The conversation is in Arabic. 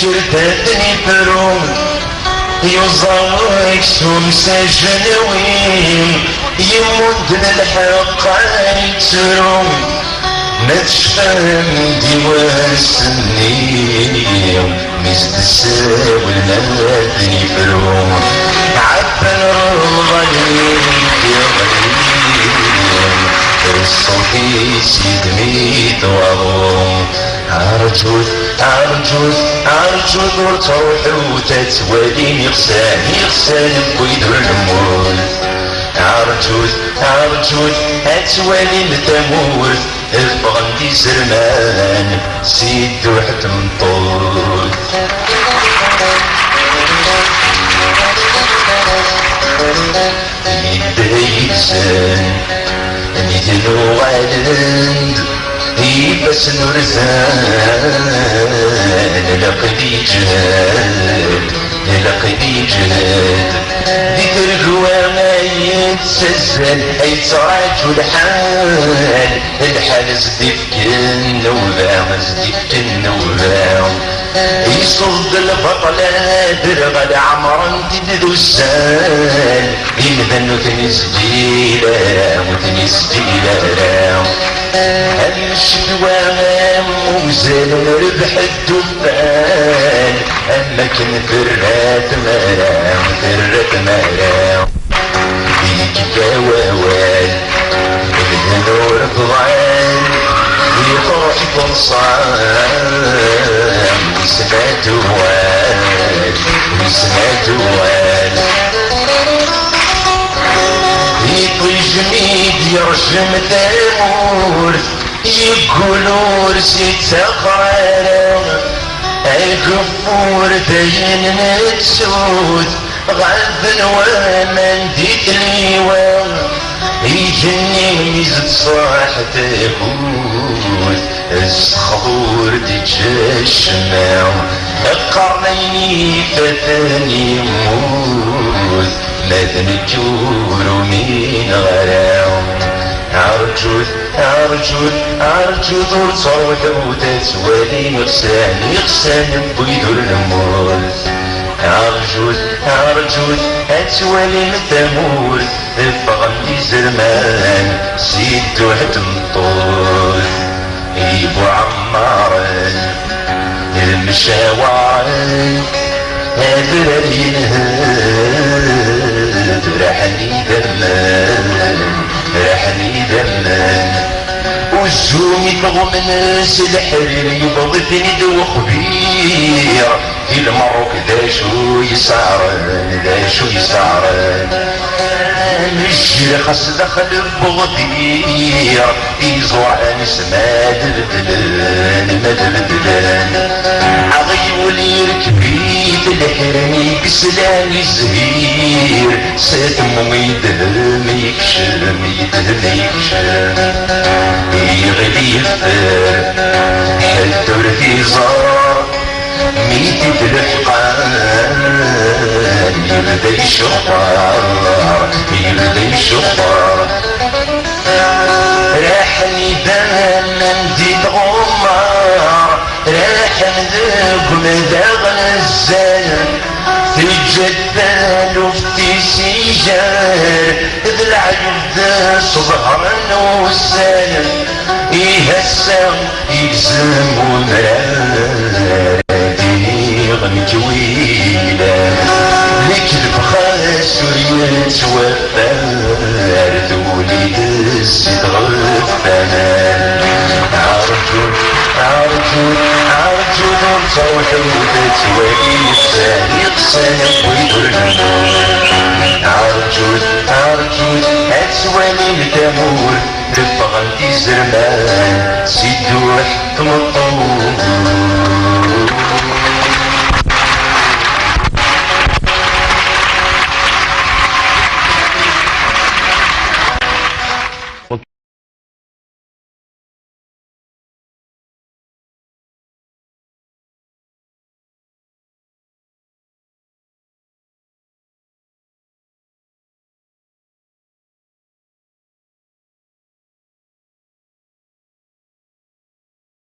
كردتني بروم يوزاوك سمسة جنوين يمد الحق عيتروم ما تشفهم ديوان السنين مزد الساول نادني بروم عبن رمضانين الصوتي سيدميت وغوم عرجوت وتروح وتتوالي يغسان بويد الموت عرجوت اتوالي التموت البغندي زرمان سيد وحد مطول يدايزان ندلو عالند بس نرزان لقدي جهاد ديك القوامة يتسزل يتراج الحال زديفك النوبة يصد البطلة درغل عمرا تددو السال يمذنو تنسديلا الشكوى موزن ربح الدفان أما كن ثرات مرام ديك كواوال الهنور ضعان يخوح فرصان ويسمات وال يطوي جميد يرجم تامور يقولوا رسيت سقرارا الكفور داين نتسود غذن ومن ديت ليوان يجني ميزة صاح تاخوت الصخور تتجشمع القرنين فتاني موت ماذن الجور من غرام عرجوت ورصوت وتسوالي يغسان بويد الموت عرجوت اتوالي التموت فغندي زرمان سيد وحد مطول يبو عمارن المشاوار هذا ينهد رحني دمان وزومي تغمنس الحرير يبغثني دو خبير في المروك ذا شو يسعرن الجيل خاص دخل بغدير يزوعن اسما دبدلان عغيول يركبيت الحرمي كسلان الزهير ساتم يدهم يكشم يغلي الثار حتى في زار ميتي بالحقان يبدا يشطر راح نيدان نديد غمار راح نذوق من داغن الزين تجدان وفتي سيجار ذا العيب ذا صبرا وسان يهسم يلزم ومرادي غنجويلا لك البخاس وريت وفار ذولي الزيد غفان عرجوت ورصوح وتتوالي يغسان بويدر الموت عرجوت اتوالي التمور رفغنتي زرمان سيدو حتم